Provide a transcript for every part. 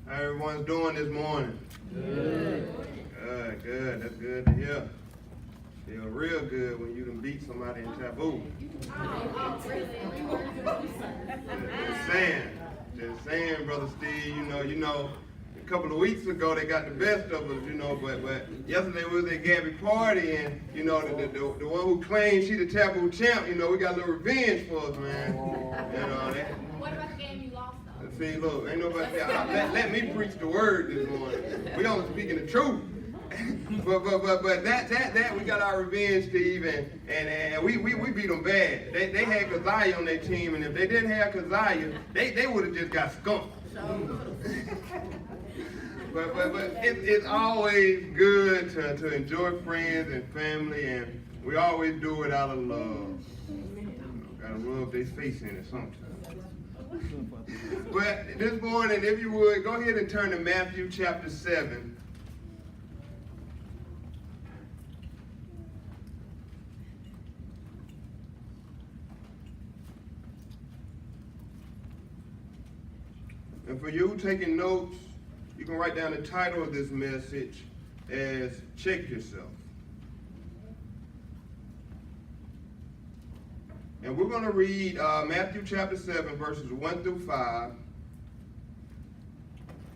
How everyone's doing this morning? Good. Good. That's good to hear. Feel real good when you can beat somebody in taboo. Just saying, Brother Steve, you know, a couple of weeks ago they got the best of us, but yesterday we was at Gabby's party, and, the one who claimed she the taboo champ, we got a little revenge for us, man. What about the game you lost, though? See, look, ain't nobody say, let me preach the word this morning. We only speaking the truth. but that we got our revenge, Steve, and we beat them bad. They had Keziah on their team, and if they didn't have Keziah, they would have just got skunked. but it's always good to enjoy friends and family, and we always do it out of love. Gotta rub their face in it sometimes. But this morning, if you would, go ahead and turn to Matthew chapter 7. And for you taking notes, you can write down the title of this message as Check Yourself. And we're going to read Matthew chapter 7, verses 1 through 5.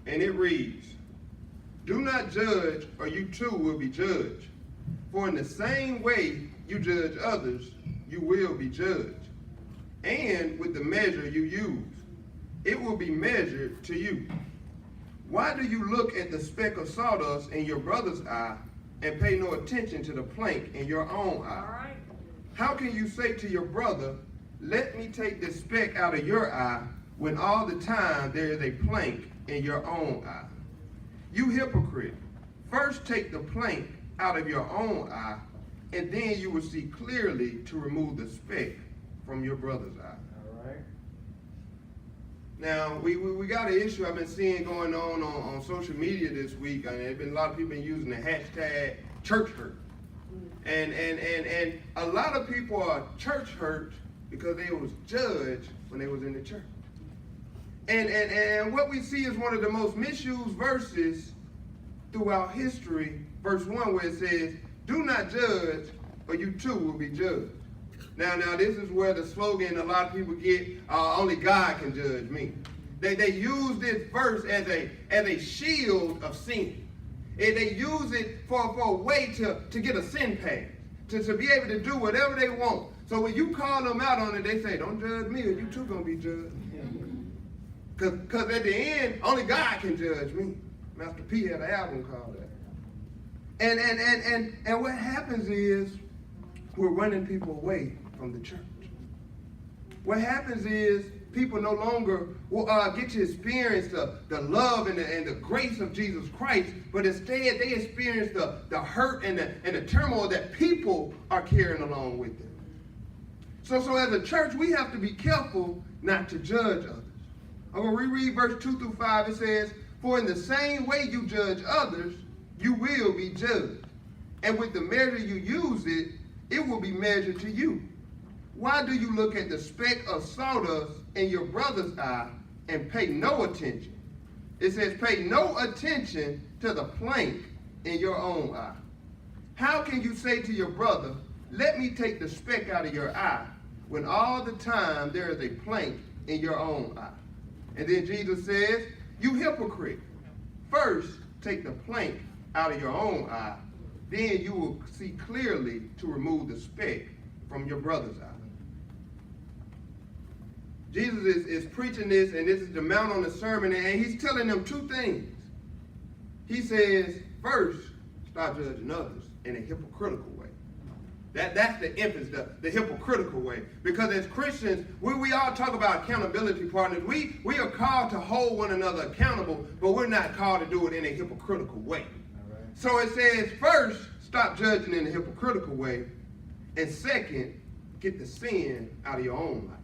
And it reads, "Do not judge, or you too will be judged. For in the same way you judge others, you will be judged. And with the measure you use, it will be measured to you. Why do you look at the speck of sawdust in your brother's eye and pay no attention to the plank in your own eye? All right. How can you say to your brother, 'Let me take this speck out of your eye,' when all the time there is a plank in your own eye? You hypocrite, first take the plank out of your own eye, and then you will see clearly to remove the speck from your brother's eye." All right. Now, we got an issue I've been seeing going on social media this week, and there's been a lot of people using the hashtag church hurt. And a lot of people are church hurt because they was judged when they was in the church. And what we see is one of the most misused verses throughout history, verse 1, where it says, "Do not judge, or you too will be judged." Now this is where the slogan a lot of people get, only God can judge me. They use this verse as a shield of sin. And they use it for a way to get a sin pass, to be able to do whatever they want. So when you call them out on it, they say, "Don't judge me, or you too gonna be judged." Because at the end, only God can judge me. Master P had an album called that. And what happens is we're running people away from the church. What happens is people no longer will get to experience the love and the grace of Jesus Christ, but instead they experience the hurt and the turmoil that people are carrying along with them. So as a church, we have to be careful not to judge others. I'm going to reread verse 2 through 5. It says, "For in the same way you judge others, you will be judged. And with the measure you use it will be measured to you. Why do you look at the speck of sawdust in your brother's eye and pay no attention?" It says, "Pay no attention to the plank in your own eye. How can you say to your brother, 'Let me take the speck out of your eye,' when all the time there is a plank in your own eye?" And then Jesus says, "You hypocrite, first take the plank out of your own eye, then you will see clearly to remove the speck from your brother's eye." Jesus is preaching this, and this is the Mount on the Sermon, and he's telling them two things. He says, first, stop judging others in a hypocritical way. That's the emphasis, the hypocritical way. Because as Christians, we all talk about accountability partners. We are called to hold one another accountable, but we're not called to do it in a hypocritical way. All right. So it says, first, stop judging in a hypocritical way, and second, get the sin out of your own life.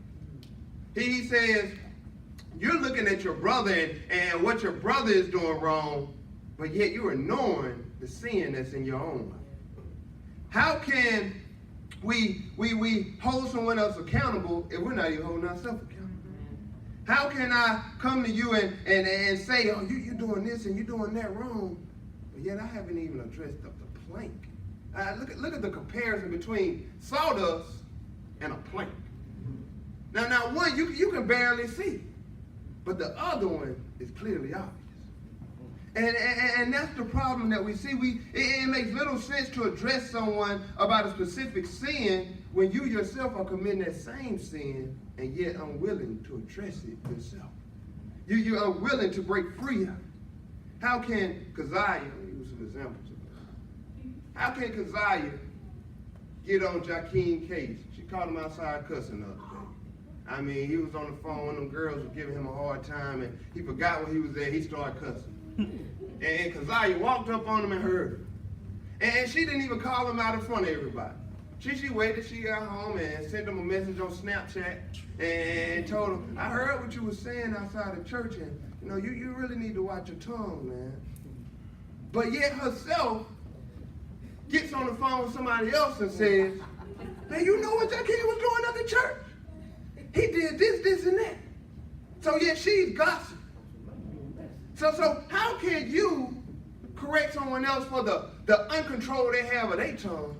He says, you're looking at your brother and what your brother is doing wrong, but yet you are knowing the sin that's in your own life. How can we hold someone else accountable if we're not even holding ourselves accountable? How can I come to you and say, "Oh, you're doing this and you're doing that wrong. But yet I haven't even addressed the plank. Look at the comparison between sawdust and a plank. Now one you can barely see, but the other one is clearly obvious. And that's the problem that we see. It makes little sense to address someone about a specific sin when you yourself are committing that same sin and yet unwilling to address it yourself. You're unwilling to break free of it. How can Keziah, let me use some examples of this. How can Keziah get on Jakeem's case? She called him outside cussing the other day. I mean, he was on the phone, them girls were giving him a hard time, and he forgot where he was at. He started cussing. And Keziah walked up on him and heard him. And she didn't even call him out in front of everybody. She waited, she got home and sent him a message on Snapchat and told him, I heard what you were saying outside the church, and you really need to watch your tongue, man. But yet herself gets on the phone with somebody else and says, man, you know what that kid was doing at the church? He did this, and that. So yet she's gossiping. So how can you correct someone else for the uncontrol they have of their tongue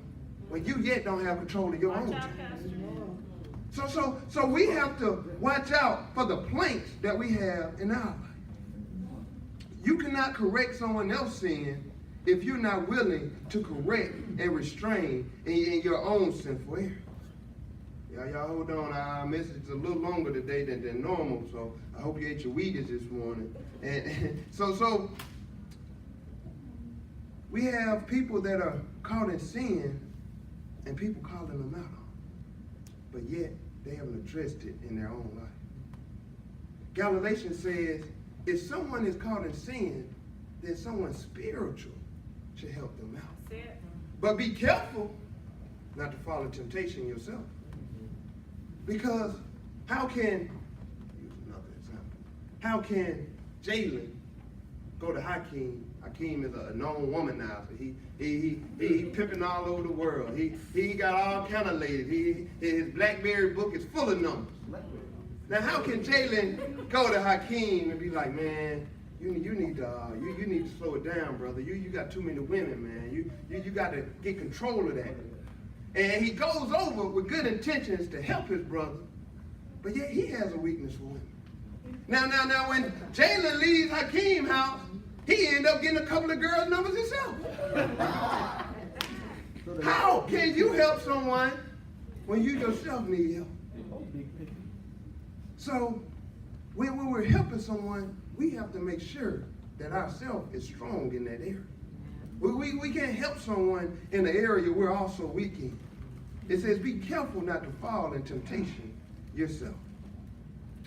when you yet don't have control of your own tongue? So we have to watch out for the planks that we have in our life. You cannot correct someone else's sin if you're not willing to correct and restrain in your own sinful area. Y'all hold on. Our message is a little longer today than normal, so I hope you ate your Wheaties this morning. And so we have people that are caught in sin and people calling them out on it, but yet they haven't addressed it in their own life. Galatians says, if someone is caught in sin, then someone spiritual should help them out. But be careful not to fall into temptation yourself. Because how can, use another example, how can Jalen go to Hakeem? Hakeem is a known womanizer. He pimping all over the world. He got all kind of ladies. His BlackBerry book is full of numbers. Now how can Jalen go to Hakeem and be like, man, you need to slow it down, brother. You got too many women, man. You got to get control of that. And he goes over with good intentions to help his brother, but yet he has a weakness for women. Now when Jalen leaves Hakeem's house, he end up getting a couple of girls' numbers himself. How can you help someone when you yourself need help? So when we're helping someone, we have to make sure that ourselves is strong in that area. We can't help someone in an area we're also weak in. It says, be careful not to fall in temptation yourself.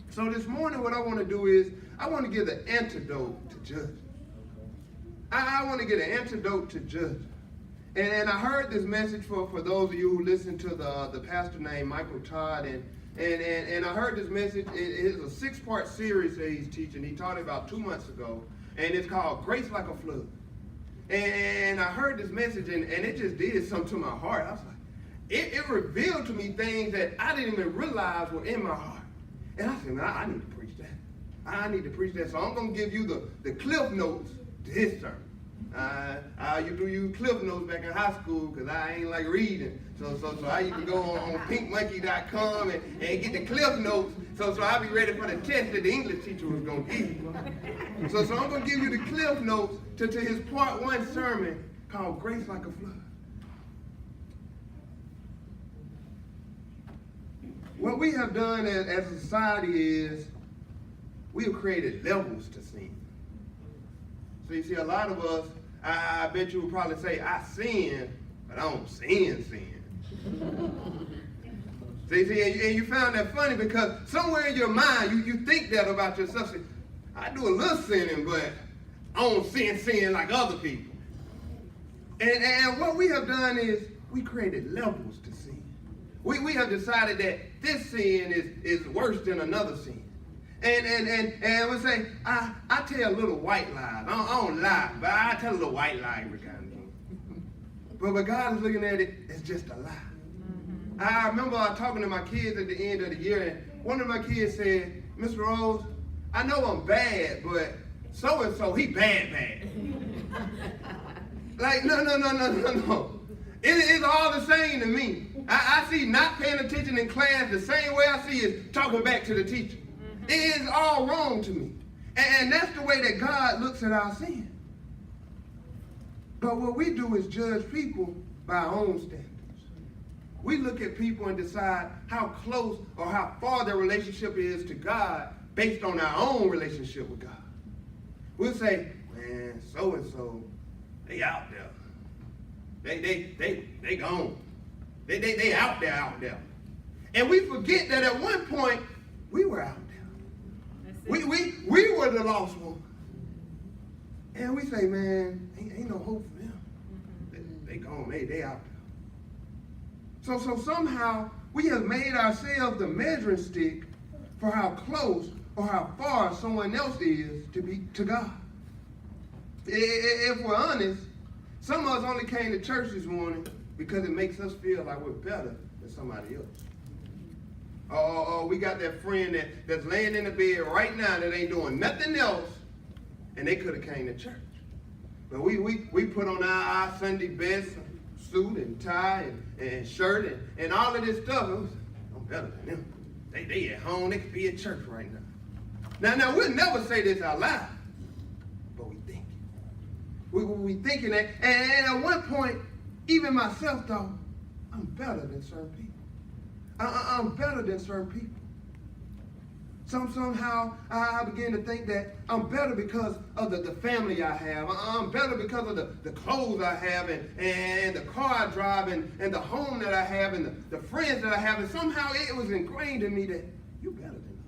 So this morning what I want to do is, I want to give the antidote to judging. I want to get an antidote to judging. And I heard this message for those of you who listen to the pastor named Michael Todd, and I heard this message. It is a 6-part series that he's teaching. He taught it about 2 months ago, and it's called Grace Like a Flood. And I heard this message, and it just did something to my heart. I was like, it revealed to me things that I didn't even realize were in my heart. And I said, man, I need to preach that. I need to preach that. So I'm going to give you the cliff notes to his sermon. I used to use cliff notes back in high school because I ain't like reading. So I used to go on pinkmonkey.com and get the cliff notes. So I'll be ready for the test that the English teacher was going to give me. So I'm going to give you the cliff notes to his part 1 sermon called Grace Like a Flood. What we have done as a society is we have created levels to sin. So you see, a lot of us, I bet you would probably say, I sin, but I don't sin. See, and you found that funny because somewhere in your mind, you think that about yourself. Say, I do a little sinning, but I don't sin like other people. And what we have done is we created levels to sin. We have decided that this sin is worse than another sin. And we say, I tell little white lies. I don't lie, but I tell a little white lie every time. But God is looking at it as just a lie. I remember talking to my kids at the end of the year, and one of my kids said, Mr. Rose, I know I'm bad, but so-and-so, he bad. Like, no. It's all the same to me. I see not paying attention in class the same way I see is talking back to the teacher. It is all wrong to me. And that's the way that God looks at our sin. But what we do is judge people by our own standards. We look at people and decide how close or how far their relationship is to God based on our own relationship with God. We'll say, man, so-and-so, they out there. They gone. They out there. And we forget that at one point, we were out there. We were the lost one. And we say, man, ain't no hope for them. They gone, they out there. So somehow, we have made ourselves the measuring stick for how close or how far someone else is to God. If we're honest, some of us only came to church this morning because it makes us feel like we're better than somebody else. Or we got that friend that's laying in the bed right now that ain't doing nothing else, and they could have came to church. But we put on our Sunday best suit and tie and shirt and all of this stuff. I'm better than them. They at home. They could be at church right now. Now we'll never say this out loud, but we think it. We thinking that, and at one point, even myself thought, I'm better than certain people. I'm better than certain people. Somehow I began to think that I'm better because of the family I have. I'm better because of the clothes I have and the car I drive and the home that I have and the friends that I have. And somehow it was ingrained in me that you're better than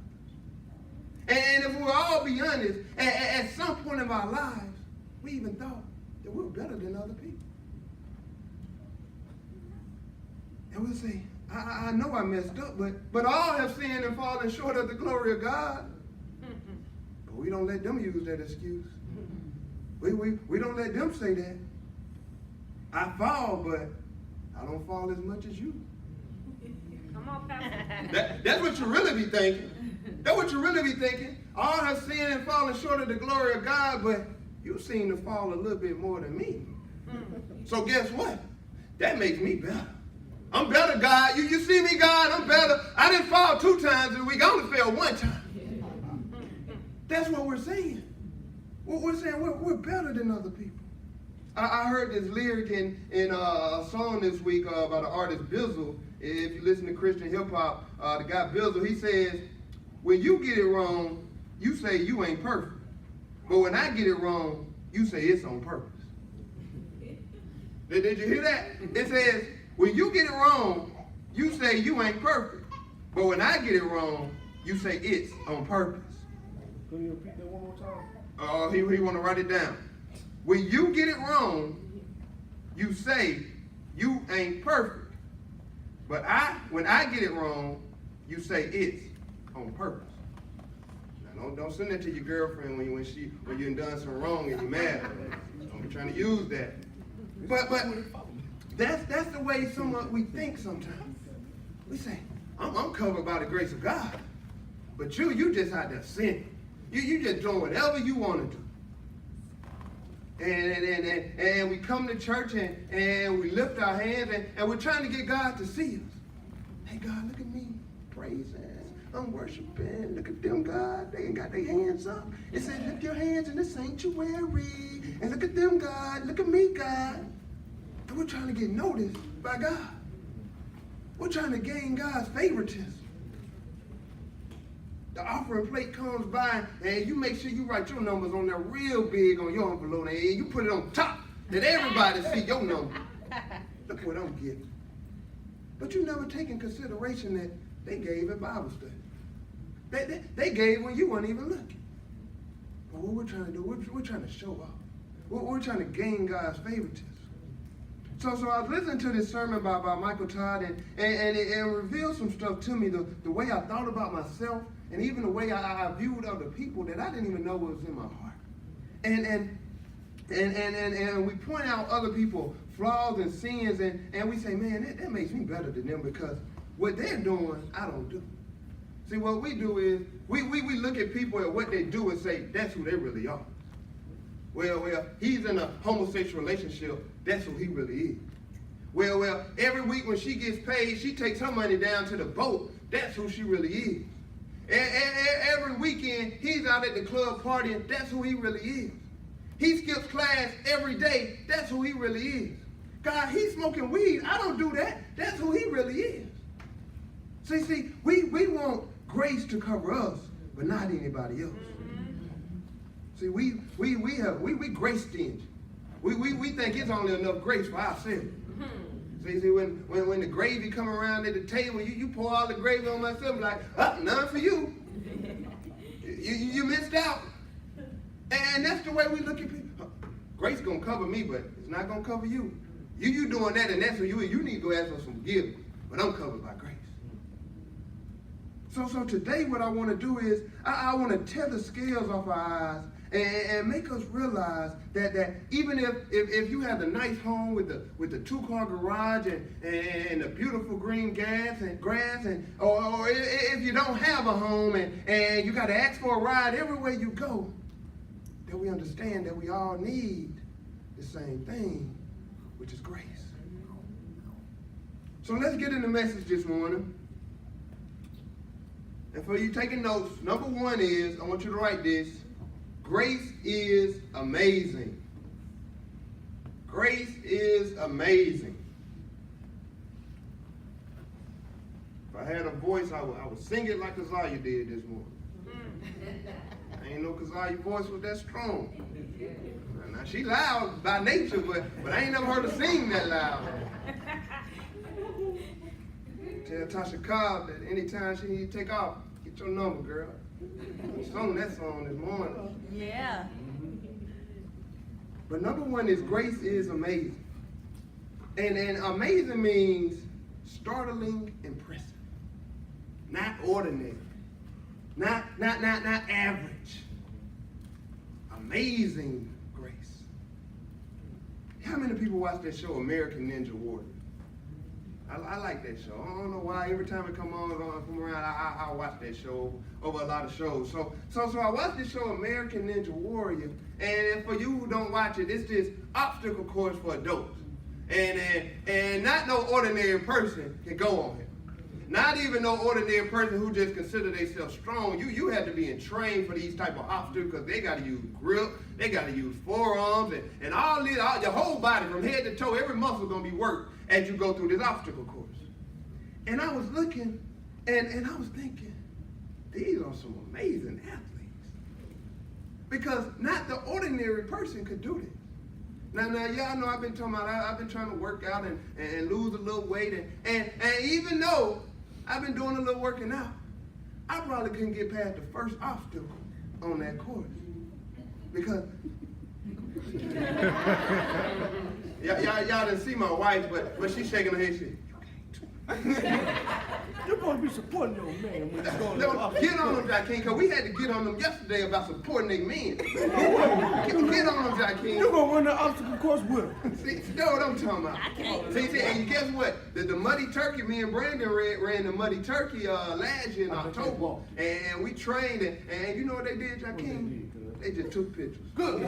others. And if we'll all be honest, at some point in our lives, we even thought that we're better than other people. And we'll say, I know I messed up, but all have sinned and fallen short of the glory of God. But we don't let them use that excuse. We don't let them say that. I fall, but I don't fall as much as you. Come on, Pastor. That's what you really be thinking. That's what you really be thinking. All have sinned and fallen short of the glory of God, but you seem to fall a little bit more than me. So guess what? That makes me better. I'm better, God. You see me, God? I'm better. I didn't fall 2 times in a week. I only fell 1 time. That's what we're saying. We're saying we're better than other people. I heard this lyric in a song this week by the artist Bizzle. If you listen to Christian hip hop, the guy Bizzle, he says, when you get it wrong, you say you ain't perfect. But when I get it wrong, you say it's on purpose. Did you hear that? It says, when you get it wrong, you say you ain't perfect. But when I get it wrong, you say it's on purpose. Can you repeat that one more time? Oh, he want to write it down. When you get it wrong, you say you ain't perfect. But when I get it wrong, you say it's on purpose. Now, don't send that to your girlfriend when you done something wrong and you're mad. Don't be trying to use that. But that's the way we think sometimes. We say, I'm covered by the grace of God. But you just out there sinning. You just doing whatever you want to do. And we come to church and we lift our hands and we're trying to get God to see us. Hey, God, look at me. Praising. I'm worshiping. Look at them, God. They ain't got their hands up. It says, lift your hands in the sanctuary. And look at them, God. Look at me, God. And we're trying to get noticed by God. We're trying to gain God's favoritism. The offering plate comes by and you make sure you write your numbers on there real big on your envelope and you put it on top that everybody see your number. Look what I'm getting. But you never take in consideration that they gave at Bible study. They gave when you weren't even looking. But what we're trying to do, we're trying to show off. We're trying to gain God's favoritism. So I was listening to this sermon by Michael Todd, and it revealed some stuff to me, the way I thought about myself, and even the way I viewed other people that I didn't even know was in my heart. And we point out other people's flaws and sins, and we say, man, that makes me better than them because what they're doing, I don't do. See, what we do is we look at people and what they do and say, that's who they really are. Well, he's in a homosexual relationship. That's who he really is. Well, every week when she gets paid, she takes her money down to the boat. That's who she really is. Every weekend, he's out at the club partying. That's who he really is. He skips class every day. That's who he really is. God, he's smoking weed. I don't do that. That's who he really is. See, we want grace to cover us, but not anybody else. See, we grace stingy. We think it's only enough grace for ourselves. See, when the gravy come around at the table, you pour all the gravy on myself, like, none for you. You missed out. And that's the way we look at people. Grace gonna cover me, but it's not gonna cover you. You doing that, and that's for you, and you need to go ask for some forgiveness. But I'm covered by grace. So today what I want to do is, I want to tear the scales off our eyes and make us realize that even if you have a nice home with the 2-car garage and a beautiful green grass or if you don't have a home and you got to ask for a ride everywhere you go, that we understand that we all need the same thing, which is grace. So let's get in the message this morning. And for you taking notes, number 1 is, I want you to write this: grace is amazing. Grace is amazing. If I had a voice, I would sing it like Keziah did this morning. I ain't know Keziah's voice was that strong. Now she loud by nature, but I ain't never heard her sing that loud. Tell Tasha Cobb that anytime she need to take off, get your number, girl. I sung that song this morning. Yeah. But number 1 is grace is amazing. And amazing means startling, impressive. Not ordinary. Not average. Amazing grace. How many people watch that show, American Ninja Warrior? I like that show. I don't know why. Every time it come around, I watch that show over a lot of shows. So I watched this show, American Ninja Warrior. And for you who don't watch it, it's this obstacle course for adults. And not no ordinary person can go on it. Not even no ordinary person who just consider themselves strong. You have to be trained for these type of obstacles because they got to use grip, they got to use forearms, and all this, your whole body from head to toe, every muscle gonna be worked as you go through this obstacle course. And I was looking, and I was thinking, these are some amazing athletes. Because not the ordinary person could do this. Now, y'all know I've been trying to work out and lose a little weight, and even though I've been doing a little working out, I probably couldn't get past the first obstacle on that course. Because y'all didn't see my wife, but she's shaking her head. You're supposed to be supporting your man when he's going to Get on them, Jakeem, because we had to get on them yesterday about supporting their men. Get on them, Jakeem. You're going to run the obstacle course with him. See, that's what I'm talking about. See, and guess what? The Muddy Turkey, me and Brandon ran the Muddy Turkey last year in October. And we trained, and you know what they did, Jakeem? They just took pictures. Good.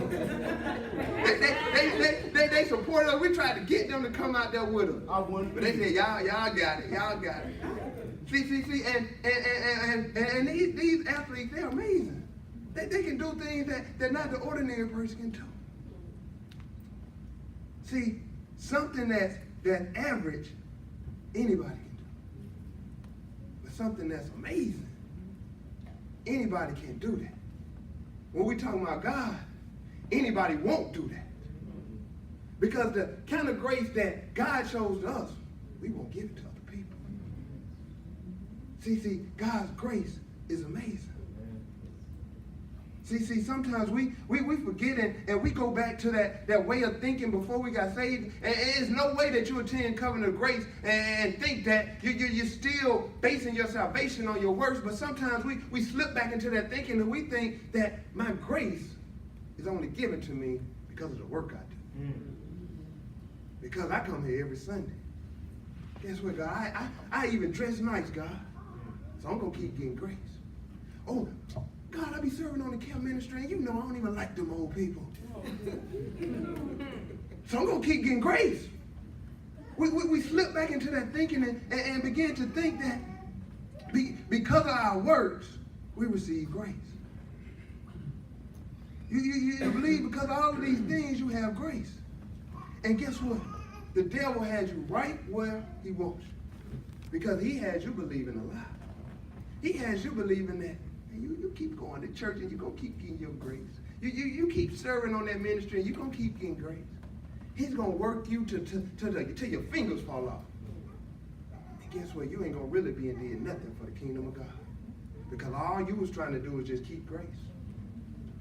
They supported us. We tried to get them to come out there with us. But they said, y'all got it. Y'all got it. See, and these athletes, they're amazing. They can do things that not the ordinary person can do. See, something that's average, anybody can do. But something that's amazing, anybody can't do that. When we talking about God, anybody won't do that. Because the kind of grace that God shows to us, we won't give it to other people. See, God's grace is amazing. See, sometimes we forget and we go back to that way of thinking before we got saved. And there's no way that you attend covenant of grace and think that you're still basing your salvation on your works. But sometimes we slip back into that thinking and we think that my grace is only given to me because of the work I do. Because I come here every Sunday. Guess what, God? I even dress nice, God. So I'm going to keep getting grace. Oh, God, I be serving on the care ministry, and you know I don't even like them old people. So I'm going to keep getting grace. We slip back into that thinking and begin to think that because of our works, we receive grace. You believe because of all of these things, you have grace. And guess what? The devil has you right where he wants you. Because he has you believing a lie. He has you believing that. And you keep going to church and you're going to keep getting your grace. You keep serving on that ministry and you're going to keep getting grace. He's going to work you till your fingers fall off. And guess what? You ain't going to really be in did nothing for the kingdom of God. Because all you was trying to do is just keep grace.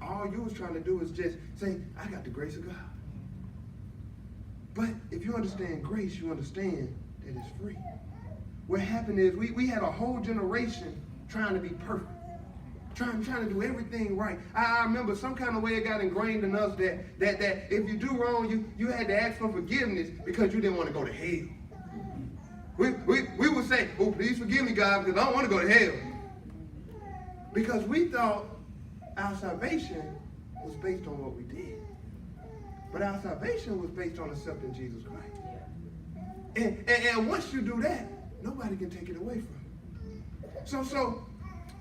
All you was trying to do is just say, I got the grace of God. But if you understand grace, you understand that it's free. What happened is we had a whole generation trying to be perfect. Trying to do everything right. I remember some kind of way it got ingrained in us that if you do wrong, you had to ask for forgiveness because you didn't want to go to hell. We would say, oh, please forgive me, God, because I don't want to go to hell. Because we thought our salvation was based on what we did. But our salvation was based on accepting Jesus Christ. And once you do that, nobody can take it away from you. So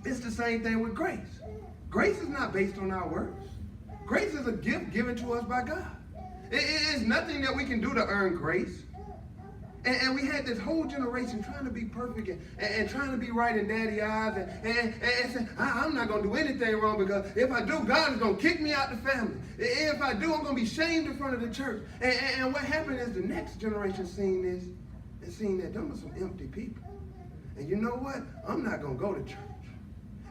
it's the same thing with grace. Grace is not based on our works. Grace is a gift given to us by God. It is nothing that we can do to earn grace. And we had this whole generation trying to be perfect and trying to be right in daddy's eyes and say, I'm not going to do anything wrong because if I do, God is going to kick me out the family. If I do, I'm going to be shamed in front of the church. And what happened is the next generation seen this and seen that them are some empty people. And you know what? I'm not going to go to church.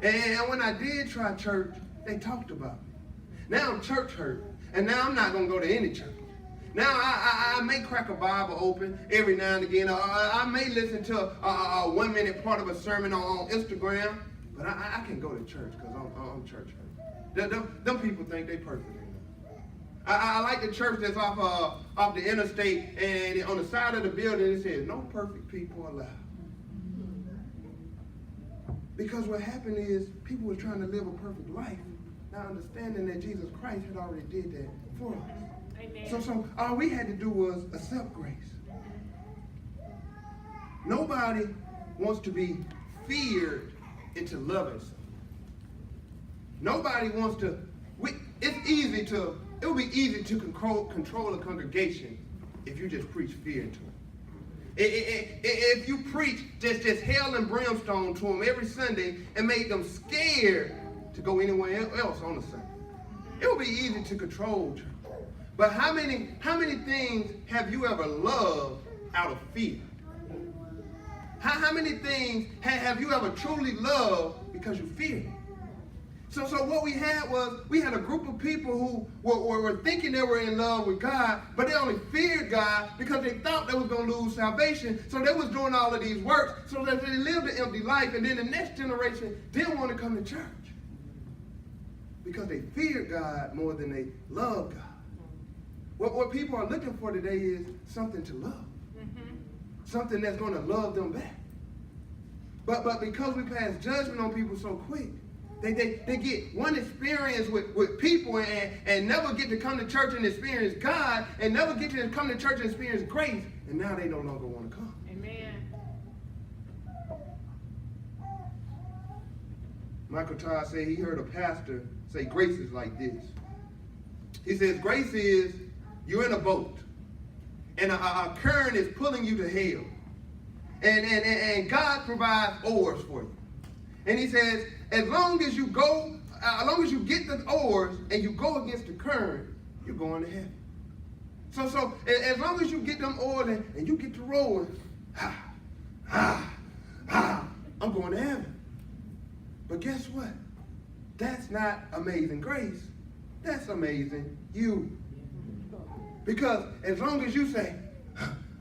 And when I did try church, they talked about me. Now I'm church hurt. And now I'm not going to go to any church. Now, I may crack a Bible open every now and again. I may listen to a 1 minute part of a sermon on Instagram. But I can go to church because I'm church hurt. Them people think they perfect. I like the church that's off the interstate. And on the side of the building, it says, no perfect people allowed. Because what happened is people were trying to live a perfect life, not understanding that Jesus Christ had already did that for us. Amen. So all we had to do was accept grace. Nobody wants to be feared into loving something. Nobody wants to. It would be easy to control a congregation if you just preach fear into them. If you preach just hell and brimstone to them every Sunday and made them scared to go anywhere else on a Sunday, it would be easy to control church. But how many things have you ever loved out of fear? How many things have you ever truly loved because you feared? So what we had a group of people who were thinking they were in love with God, but they only feared God because they thought they was going to lose salvation. So they was doing all of these works so that they lived an empty life. And then the next generation didn't want to come to church because they feared God more than they loved God. What people are looking for today is something to love. Mm-hmm. Something that's going to love them back. But because we pass judgment on people so quick, they get one experience with people and never get to come to church and experience God and never get to come to church and experience grace, and now they no longer want to come. Amen. Michael Todd said he heard a pastor say grace is like this. He says grace is you're in a boat and a current is pulling you to hell. And God provides oars for you. And he says, as long as you get the oars and you go against the current, you're going to heaven. So as long as you get them oars and you get to rowing, I'm going to heaven. But guess what? That's not amazing grace. That's amazing you. Because as long as you say,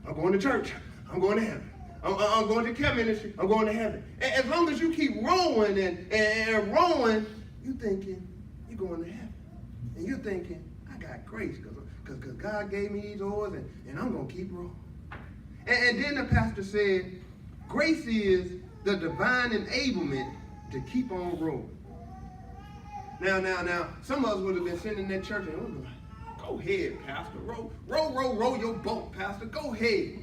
I'm going to church, I'm going to heaven. I'm going to care ministry, I'm going to heaven. And as long as you keep rowing and rowing, you're thinking you're going to heaven. And you're thinking, I got grace because God gave me these oars and I'm going to keep rowing. And then the pastor said, grace is the divine enablement to keep on rowing. Now, some of us would have been sitting in that church and we were like, go ahead, Pastor. Row your boat, Pastor. Go ahead.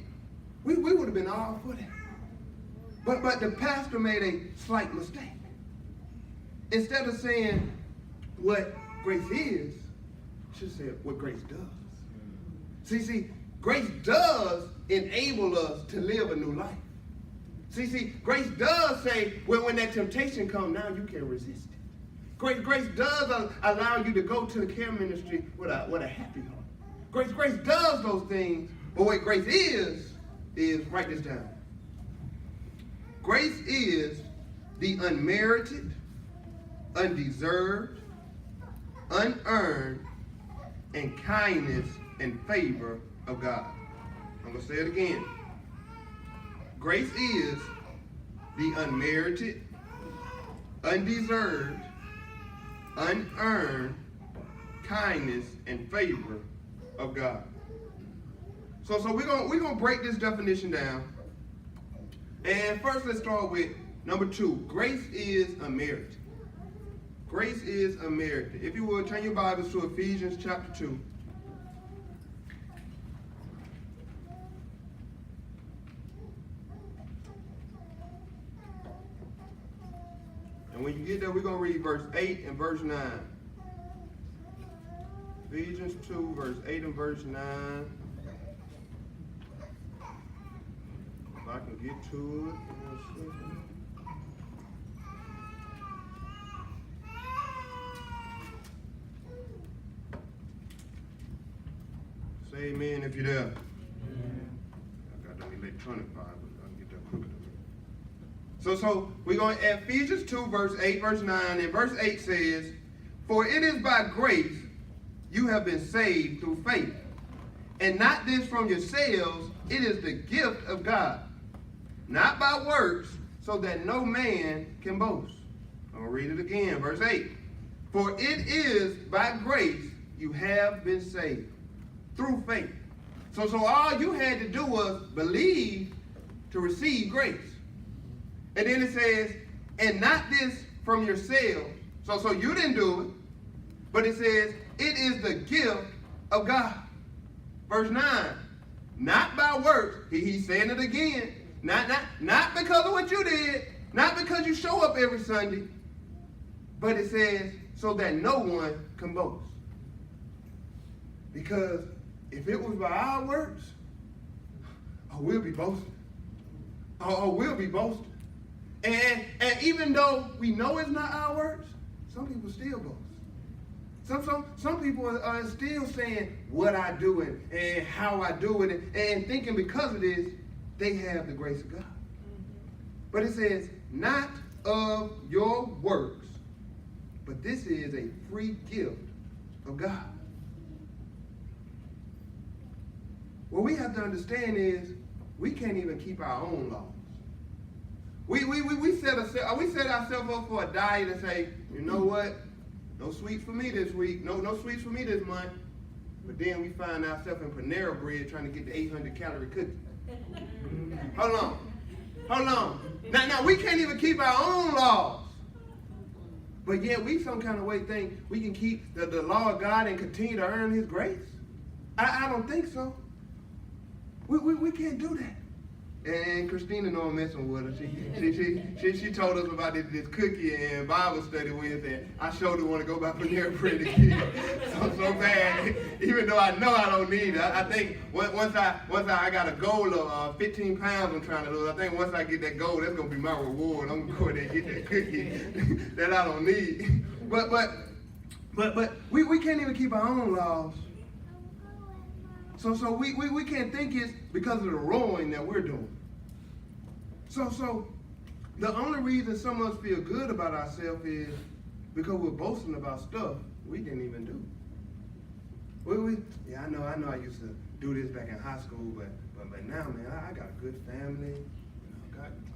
We would have been all for that. But the pastor made a slight mistake. Instead of saying what grace is, she said what grace does. See, grace does enable us to live a new life. See, grace does say when that temptation comes, now you can resist it. Grace does allow you to go to the care ministry with a happy heart. Grace does those things, but what grace is write this down. Grace is the unmerited, undeserved, unearned, and kindness and favor of God. I'm going to say it again. Grace is the unmerited, undeserved, unearned kindness and favor of God. So we're gonna break this definition down. And first, let's start with number 2. Grace is unmerited. Grace is unmerited. If you would, turn your Bibles to Ephesians chapter 2. And when you get there, we're going to read verse 8 and verse 9. Ephesians 2, verse 8 and verse 9. If I can get to it. Say amen if you're there. I got them electronic Bibles. I can get that quicker. So we're going to Ephesians 2, verse 8, verse 9, and verse 8 says, "For it is by grace you have been saved through faith, and not this from yourselves, it is the gift of God, not by works, so that no man can boast." I'm going to read it again, verse 8. "For it is by grace you have been saved through faith." So all you had to do was believe to receive grace. And then it says, and not this from yourselves. So you didn't do it. But it says, it is the gift of God. Verse 9, not by works. He's saying it again. Not because of what you did. Not because you show up every Sunday. But it says, so that no one can boast. Because if it was by our works, we'll be boasting. We'll be boasting. And even though we know it's not our works, some people still boast. Some people are still saying what I do and how I do it and thinking because of this, they have the grace of God. But it says, not of your works, but this is a free gift of God. What we have to understand is we can't even keep our own laws. We set ourselves up for a diet and say, you know what? No sweets for me this week. No sweets for me this month. But then we find ourselves in Panera Bread trying to get the 800-calorie cookie. Hold on. Now we can't even keep our own laws. But yet we some kind of way think we can keep the law of God and continue to earn His grace. I don't think so. We can't do that. And Christina know I'm messing with her. She told us about this cookie and Bible study Wednesday. And I sure do want to go by Panera Bread again. so bad. Even though I know I don't need it. I think once I got a goal of 15 pounds I'm trying to lose. I think once I get that goal, that's gonna be my reward. I'm gonna go there and get that cookie that I don't need. But we can't even keep our own laws. So we can't think it's because of the rowing that we're doing. So the only reason some of us feel good about ourselves is because we're boasting about stuff we didn't even do. I know I used to do this back in high school, but now, man, I got a good family.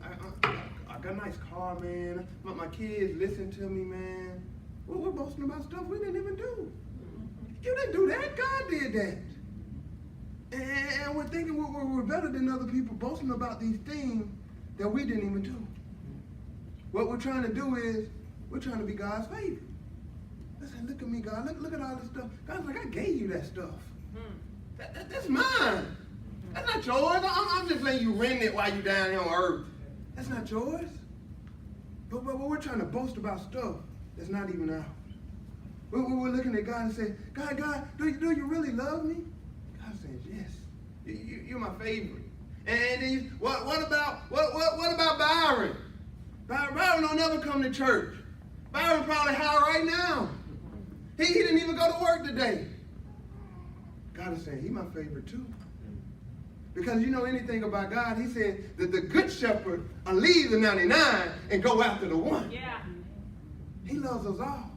I got a nice car, man. My kids listen to me, man. We're boasting about stuff we didn't even do. You didn't do that. God did that. And we're thinking we're better than other people, boasting about these things that we didn't even do. What we're trying to do is, we're trying to be God's favorite. I said, look at me, God. Look at all this stuff. God's like, I gave you that stuff. That's mine. That's not yours. I'm just letting you rent it while you're down here on earth. That's not yours. But we're trying to boast about stuff that's not even ours. We're looking at God and saying, God, do you really love me? God says, yes. You're my favorite. And then what about Byron? Byron don't never come to church. Byron probably high right now. He didn't even go to work today. God is saying, he's my favorite too. Because you know anything about God, he said that the good shepherd will leave the 99 and go after the one. Yeah. He loves us all.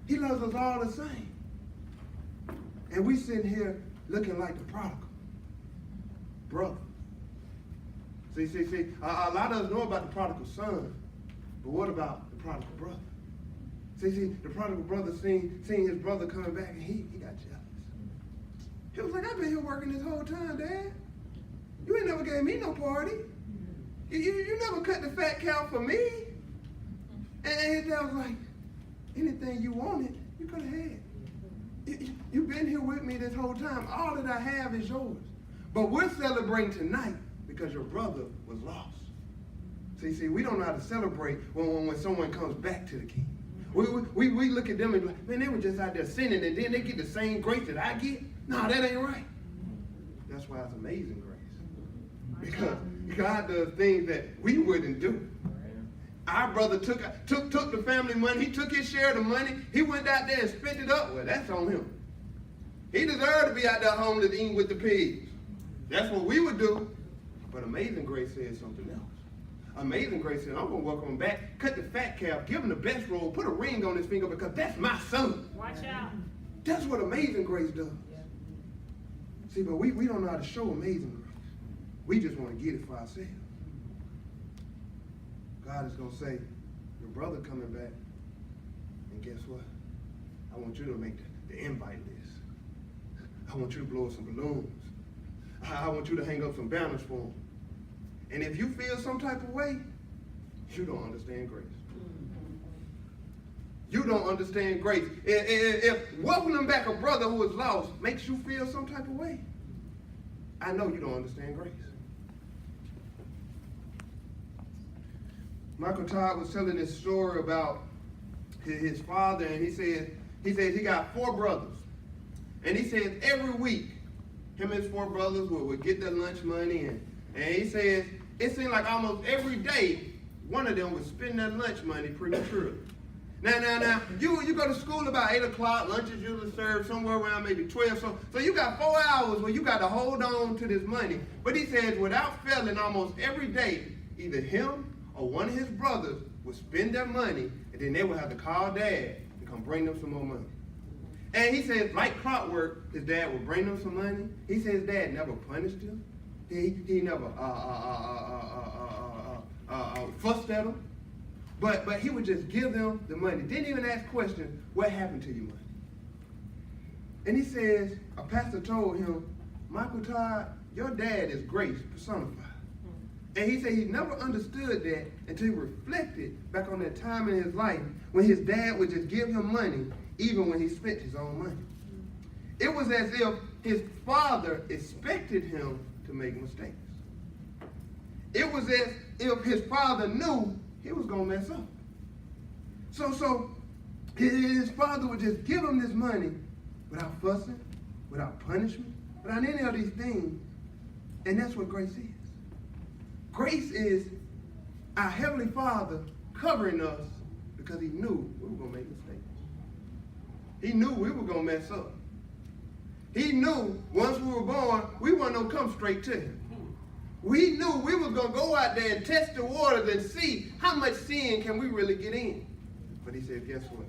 He loves us all the same. And we sitting here looking like the prodigal brother. See, a lot of us know about the prodigal son, but what about the prodigal brother? See, the prodigal brother seen his brother coming back and he got jealous. He was like, I've been here working this whole time, Dad. You ain't never gave me no party. You never cut the fat cow for me. And his dad was like, anything you wanted, you could have had. You've been here with me this whole time. All that I have is yours. But we're celebrating tonight because your brother was lost. See, we don't know how to celebrate when someone comes back to the king. We look at them and be like, man, they were just out there sinning and then they get the same grace that I get? No, that ain't right. That's why it's amazing grace. Because God does things that we wouldn't do. Our brother took the family money. He took his share of the money. He went out there and spent it up. Well, that's on him. He deserved to be out there homeless eating with the pigs. That's what we would do. But Amazing Grace says something else. Amazing Grace said, I'm going to welcome him back, cut the fat calf, give him the best robe, put a ring on his finger because that's my son. Watch out. That's what Amazing Grace does. See, but we don't know how to show Amazing Grace. We just want to get it for ourselves. God is going to say, your brother coming back, and guess what? I want you to make the invite list. I want you to blow up some balloons. I want you to hang up some banners for him. And if you feel some type of way, you don't understand grace. You don't understand grace. If welcoming back a brother who is lost makes you feel some type of way, I know you don't understand grace. Michael Todd was telling this story about his father, and he said he got 4 brothers. And he said every week, him and his 4 brothers would get their lunch money, and he says it seemed like almost every day, one of them would spend their lunch money prematurely. Now, you go to school about 8 o'clock, lunch is usually served somewhere around maybe 12, so you got 4 hours where you got to hold on to this money. But he says without failing, almost every day, either him or one of his brothers would spend their money, and then they would have to call Dad to come bring them some more money. And he says, like clockwork, his dad would bring them some money. He says his dad never punished him. He never fussed at him. But he would just give them the money. Didn't even ask questions, what happened to your money? And he says, a pastor told him, Michael Todd, your dad is grace personified. And he said he never understood that until he reflected back on that time in his life when his dad would just give him money even when he spent his own money. It was as if his father expected him to make mistakes. It was as if his father knew he was going to mess up. So his father would just give him this money without fussing, without punishment, without any of these things. And that's what grace is. Grace is our Heavenly Father covering us because he knew we were going to make mistakes. He knew we were going to mess up. He knew once we were born, we weren't going to come straight to him. We knew we were going to go out there and test the waters and see how much sin can we really get in. But he said, guess what?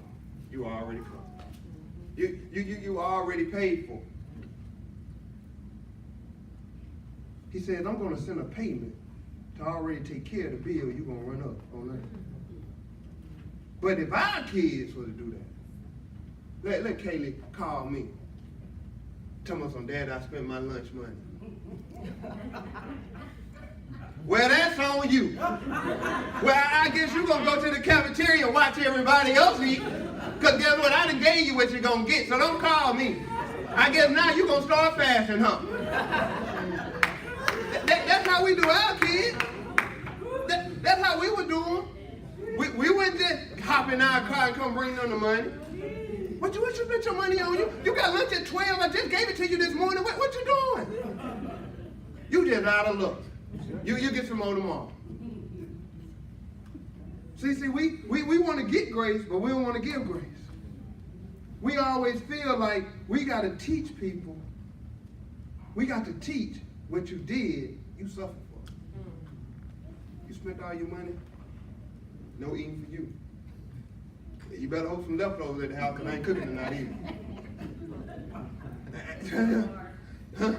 You are already covered. You are already paid for. He said, I'm going to send a payment to already take care of the bill you're going to run up on earth. But if our kids were to do that, let Kaylee call me. Tell me some, Dad, I spent my lunch money. Well, that's on you. Well, I guess you're going to go to the cafeteria and watch everybody else eat. Because guess what? I done gave you what you're going to get, so don't call me. I guess now you're going to start fasting, huh? That's how we do our kids. That's how we were doing. We wouldn't just hop in our car and come bring them the money. What you spent your money on? You got lunch at 12. I just gave it to you this morning. What you doing? You just out of luck. You get some more tomorrow. See, we want to get grace, but we don't want to give grace. We always feel like we got to teach people. We got to teach what you did, you suffered for. You spent all your money, no eating for you. You better hold some leftovers at the house because I ain't cooking tonight either. Huh?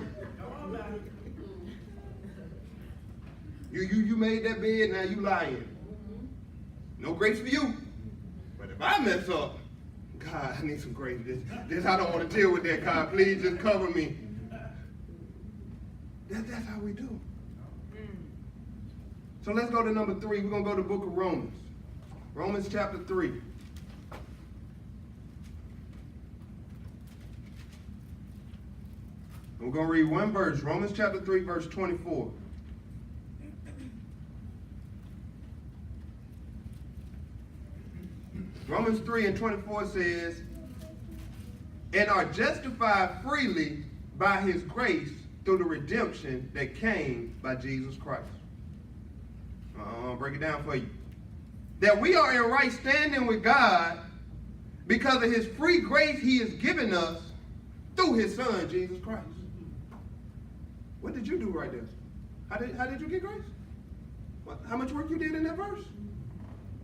You made that bed, now you lying. No grace for you. But if I mess up, God, I need some grace. This I don't want to deal with that, God. Please just cover me. That's how we do. So let's go to number 3. We're going to go to the book of Romans. Romans chapter 3. We're going to read one verse. Romans chapter 3, verse 24. Romans 3 and 24 says, and are justified freely by his grace through the redemption that came by Jesus Christ. I'll break it down for you. That we are in right standing with God because of his free grace he has given us through his son, Jesus Christ. What did you do right there? How did you get grace? How much work you did in that verse?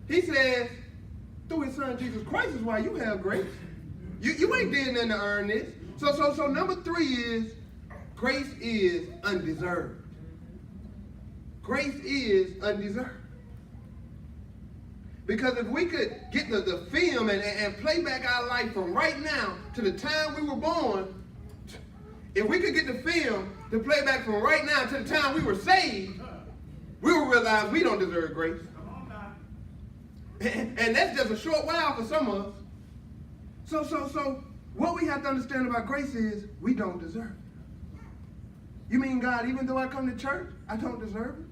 He says, through his son Jesus Christ is why you have grace. You ain't did nothing to earn this. So number 3 is grace is undeserved. Grace is undeserved. Because if we could get the film and play back our life from right now to the time we were born, if we could get the film to play back from right now to the time we were saved, we will realize we don't deserve grace. And that's just a short while for some of us. So what we have to understand about grace is we don't deserve it. You mean, God, even though I come to church, I don't deserve it?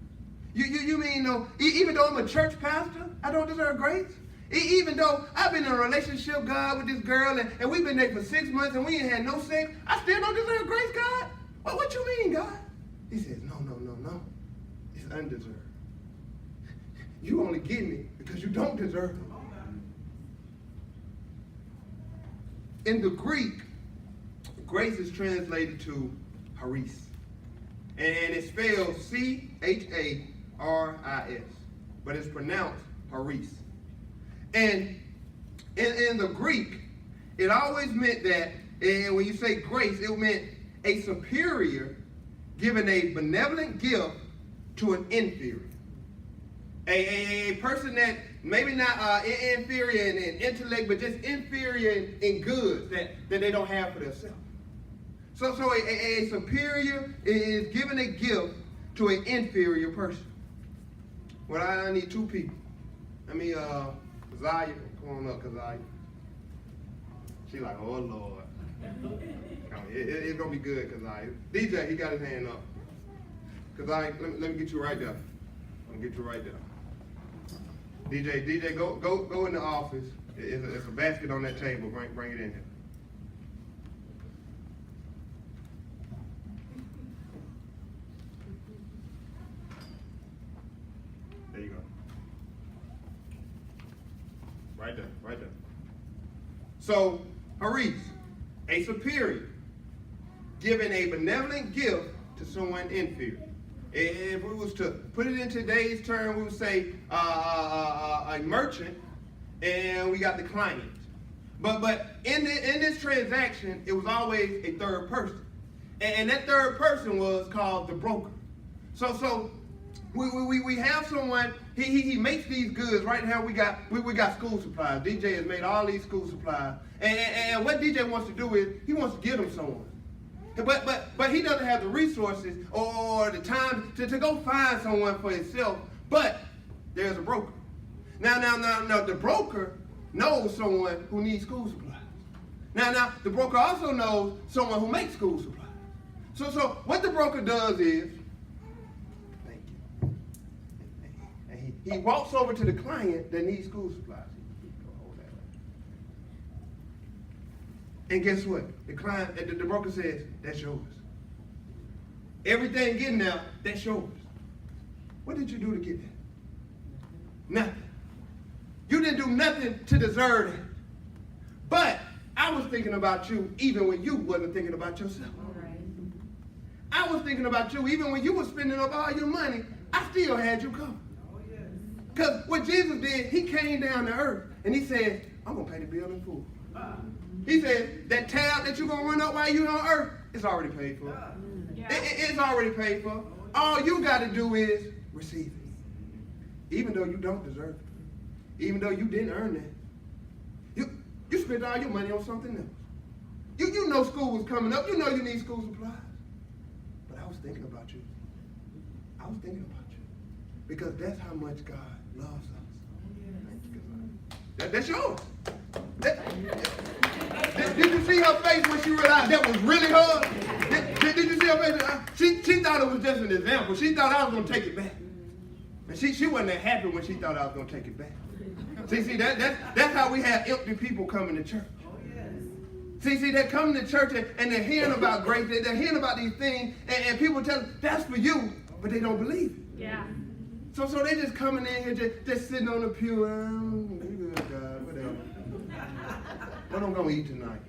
You mean, no, even though I'm a church pastor, I don't deserve grace? Even though I've been in a relationship, God, with this girl, and we've been there for 6 months and we ain't had no sex, I still don't deserve grace, God? What you mean, God? He says, no. It's undeserved. You only get me because you don't deserve it. In the Greek, grace is translated to charis. And it's spelled C-H-A-R-I-S. But it's pronounced charis. And in the Greek, it always meant that, and when you say grace, it meant a superior giving a benevolent gift to an inferior. A person that maybe not inferior in intellect, but just inferior in goods that they don't have for themselves. So a superior is giving a gift to an inferior person. Well, I need 2 people. Keziah, come on up, Keziah. She like, oh Lord. It's gonna be good, Keziah. DJ, he got his hand up. Keziah, let me get you right there. I'm gonna get you right there. DJ, go in the office. It's a basket on that table. Bring it in here. There you go. Right there. So, charis, a superior, giving a benevolent gift to someone inferior. If we was to put it in today's term, we would say a merchant, and we got the client. But in this transaction, it was always a third person, and that third person was called the broker. So we have someone. He makes these goods. Right now we got school supplies. DJ has made all these school supplies, and what DJ wants to do is he wants to give them someone. But he doesn't have the resources or the time to go find someone for himself. But there's a broker. Now, the broker knows someone who needs school supplies. Now, the broker also knows someone who makes school supplies. So what the broker does is, thank you. And he walks over to the client that needs school supplies. And guess what? The broker says, that's yours. Everything getting there, that's yours. What did you do to get that? Nothing. You didn't do nothing to deserve it. But I was thinking about you even when you wasn't thinking about yourself. I was thinking about you even when you were spending up all your money. I still had you covered. Because what Jesus did, he came down to earth and he said, I'm going to pay the bill in full. He said, that tab that you're going to run up while you're on earth, it's already paid for. It's already paid for. All you got to do is receive it. Even though you don't deserve it. Even though you didn't earn that. You spent all your money on something else. You know school was coming up. You know you need school supplies. But I was thinking about you. I was thinking about you. Because that's how much God loves us. That's yours. Did you see her face when she realized that was really her? Did you see her face? She thought it was just an example. She thought I was going to take it back. And she wasn't that happy when she thought I was going to take it back. See, that's how we have empty people coming to church. See, they're coming to church and they're hearing about grace. They're hearing about these things, and people tell them, that's for you, but they don't believe it. Yeah. So they just coming in here, just sitting on the pew, God, whatever. What I'm going to eat tonight?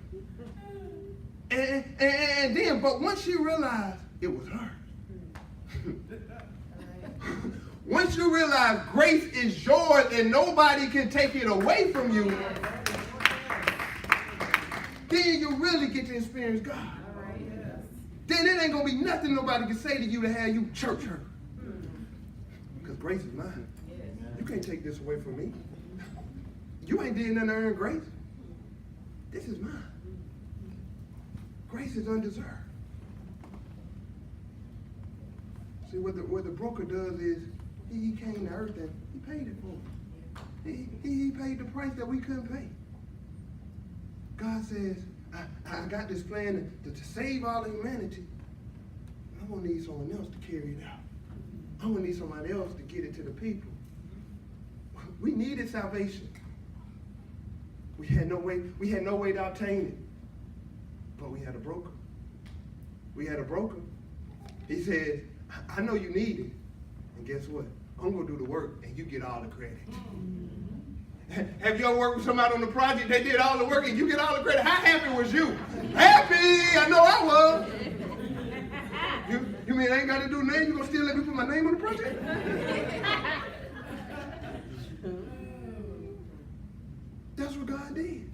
And then, but once she realized it was her. Once you realize grace is yours and nobody can take it away from you, then you really get to experience God. Then it ain't going to be nothing nobody can say to you to have you church hurt. Because grace is mine. You can't take this away from me. You ain't did nothing to earn grace. This is mine. Grace is undeserved. See, what the broker does is, he came to earth and he paid it for us. He paid the price that we couldn't pay. God says, I got this plan to save all of humanity. I'm going to need someone else to carry it out. I'm going to need somebody else to get it to the people. We needed salvation. We had no way to obtain it. But we had a broker. We had a broker. He said, I know you need it. And guess what? I'm going to do the work and you get all the credit. Have you ever worked with somebody on the project? They did all the work and you get all the credit. How happy was you? Happy! I know I was. You mean I ain't got to do nothing? You going to still let me put my name on the project? That's what God did.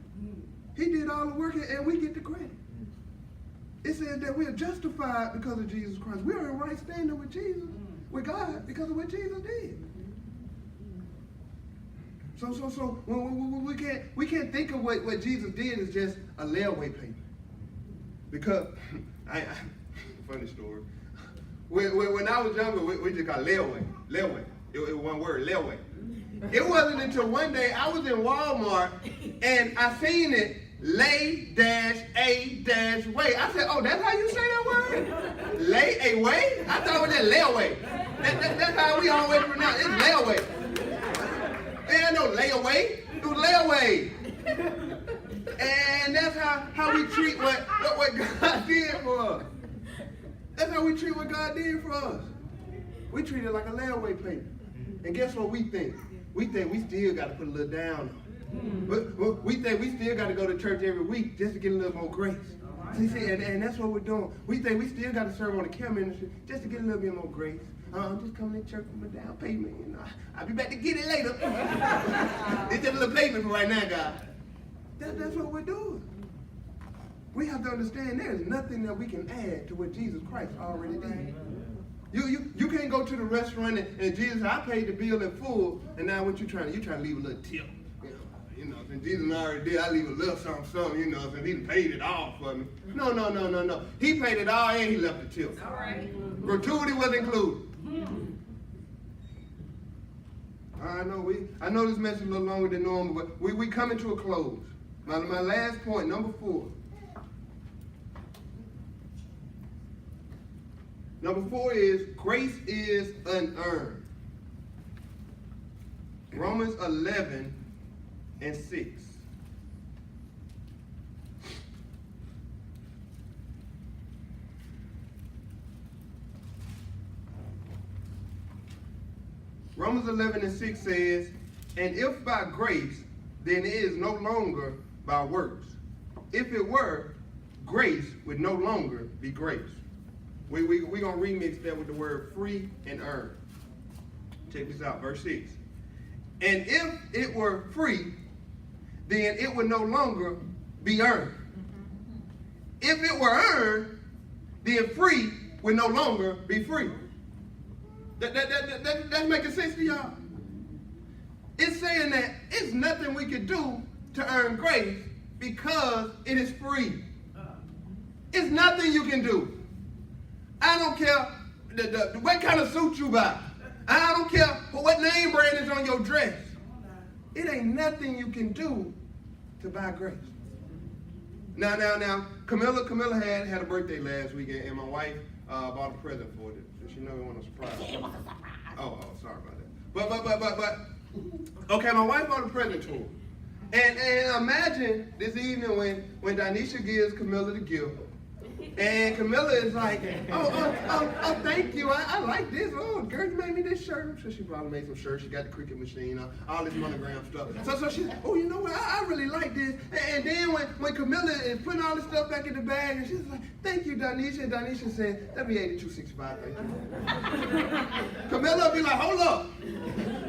He did all the work and we get the credit. It says that we are justified because of Jesus Christ. We are in right standing with Jesus, with God, because of what Jesus did. So we can't think of what Jesus did as just a layaway payment. Because, funny story. When I was younger, we just got layaway. It was one word, layaway. It wasn't until one day I was in Walmart and I seen it, lay-a-way. I said, oh, that's how you say that word? Lay-away? I thought it was that layaway. That's how we always pronounce it. It's layaway. There ain't no layaway. It was layaway. And that's how we treat what God did for us. That's how we treat what God did for us. We treat it like a layaway payment. And guess what we think? We think we still got to put a little down on it. We think we still got to go to church every week just to get a little more grace. See, and that's what we're doing. We think we still got to serve on the care ministry just to get a little bit more grace. I'm just coming to church with a down payment. You know, I'll be back to get it later. It's just a little payment for right now, God. That's what we're doing. We have to understand there is nothing that we can add to what Jesus Christ already did. You can't go to the restaurant and Jesus said, I paid the bill in full, and now what you trying to leave a little tip. you know, since Jesus already did, I leave a little something, you know, since he paid it all for me. No. He paid it all and he left the tip. All right. Gratuity was included. I know this message is a little longer than normal, but we coming to a close. My last point, number 4. Number 4 is grace is unearned. Romans 11:6. Romans 11:6 says, and if by grace, then it is no longer by works. If it were, grace would no longer be grace. We're going to remix that with the word free and earned. Check this out, verse 6. And if it were free, then it would no longer be earned. If it were earned, then free would no longer be free. That's making sense to y'all? It's saying that it's nothing we can do to earn grace because it is free. It's nothing you can do. I don't care what kind of suit you buy. I don't care what name brand is on your dress. It ain't nothing you can do to buy grace. Now, Camilla had a birthday last weekend, and my wife bought a present for it. She know it wasn't a surprise. It was a surprise. Oh, sorry about that. But, okay, my wife bought a present to her. And imagine this evening when Danisha gives Camilla the gift. And Camilla is like, oh, thank you. I like this. Oh, girl, you made me this shirt. I'm sure she probably made some shirts. She got the cricket machine, all this monogram stuff. So she's like, oh, you know what? I really like this. And then when Camilla is putting all the stuff back in the bag, and she's like, thank you, Danisha. And Danisha said, that'd be $82.65. Thank you. Camilla be like, hold up.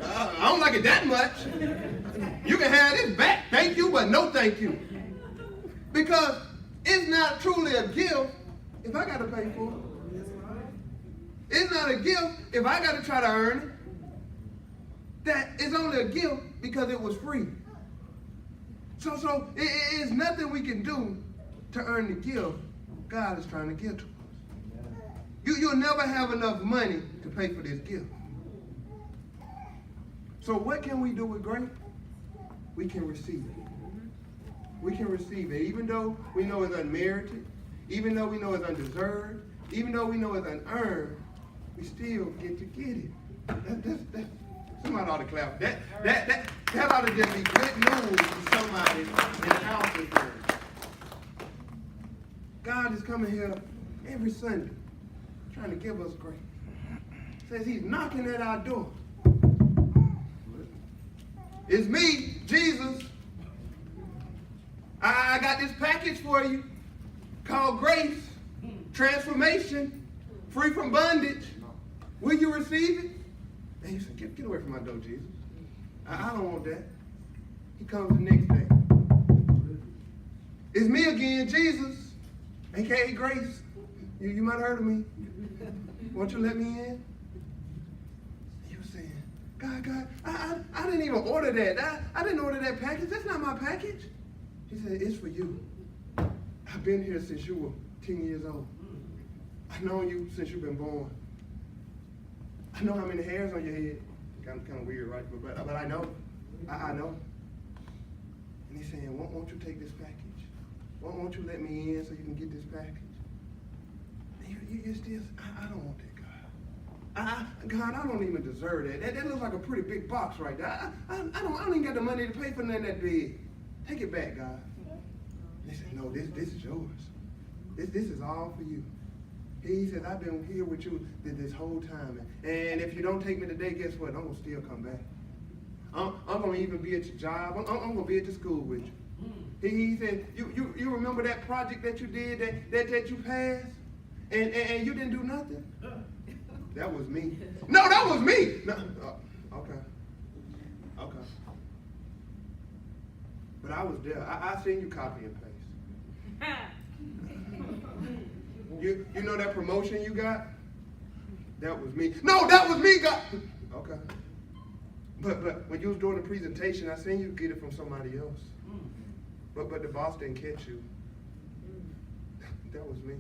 I don't like it that much. You can have this back. Thank you, but no thank you. Because it's not truly a gift if I got to pay for it. It's not a gift if I got to try to earn it. That it's only a gift because it was free. So it's nothing we can do to earn the gift God is trying to give to us. You'll never have enough money to pay for this gift. So what can we do with grace? We can receive it. We can receive it, even though we know it's unmerited, even though we know it's undeserved, even though we know it's unearned, we still get to get it. Somebody ought to clap. That ought to just be good news to somebody in the house this morning. God is coming here every Sunday trying to give us grace. Says he's knocking at our door. It's me, Jesus. I got this package for you called grace, transformation, free from bondage. Will you receive it? And you said, get away from my door, Jesus. I don't want that. He comes the next day. It's me again, Jesus, a.k.a. Grace. You might have heard of me. Won't you let me in? You were saying, God, I didn't even order that. I didn't order that package. That's not my package. He said, it's for you. I've been here since you were 10 years old. I've known you since you've been born. I know how many hairs on your head. Kind of weird, right? But I know. I know. And he's saying, won't you take this package? Won't you let me in so you can get this package? And you still, I don't want that, God. God, I don't even deserve that. That looks like a pretty big box right there. I don't even got the money to pay for nothing that big. Take it back, God. And they said, no, this is yours. This is all for you. He said, I've been here with you this whole time. And if you don't take me today, guess what? I'm going to still come back. I'm going to even be at your job. I'm going to be at the school with you. He said, you remember that project that you did that you passed? And you didn't do nothing? That was me. No, that was me. No. Okay. But I was there. I seen you copy and paste. You know that promotion you got? That was me. No, that was me, God. Okay. But when you was doing the presentation, I seen you get it from somebody else. But the boss didn't catch you. That was me.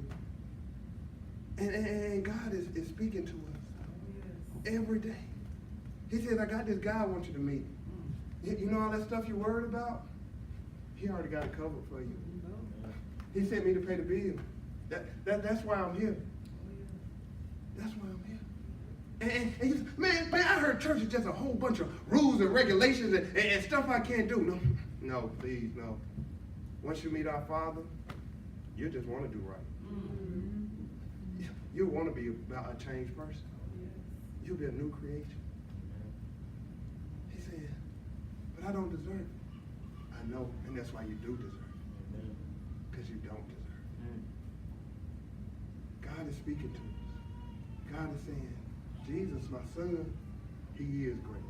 And God is speaking to us every day. He says, I got this guy I want you to meet. You know all that stuff you're worried about? He already got it covered for you. He sent me to pay the bill. That's why I'm here. That's why I'm here. And he says, man, I heard church is just a whole bunch of rules and regulations and stuff I can't do. No, please, no. Once you meet our Father, you just want to do right. You'll want to be a changed person. You'll be a new creation. He said, but I don't deserve it. I know, and that's why you do deserve it. Because you don't deserve it. God is speaking to us. God is saying, Jesus, my son, he is grace.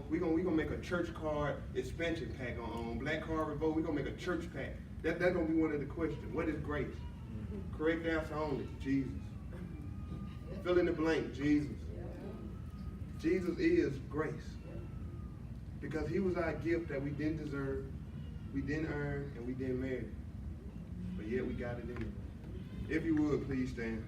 We're gonna make a church card expansion pack on Black Card Revolt. We're gonna make a church pack. That's gonna be one of the questions. What is grace? Correct answer only, Jesus. Fill in the blank, Jesus. Jesus is grace. Because he was our gift that we didn't deserve, we didn't earn, and we didn't merit. But yet we got it anyway. If you would, please stand.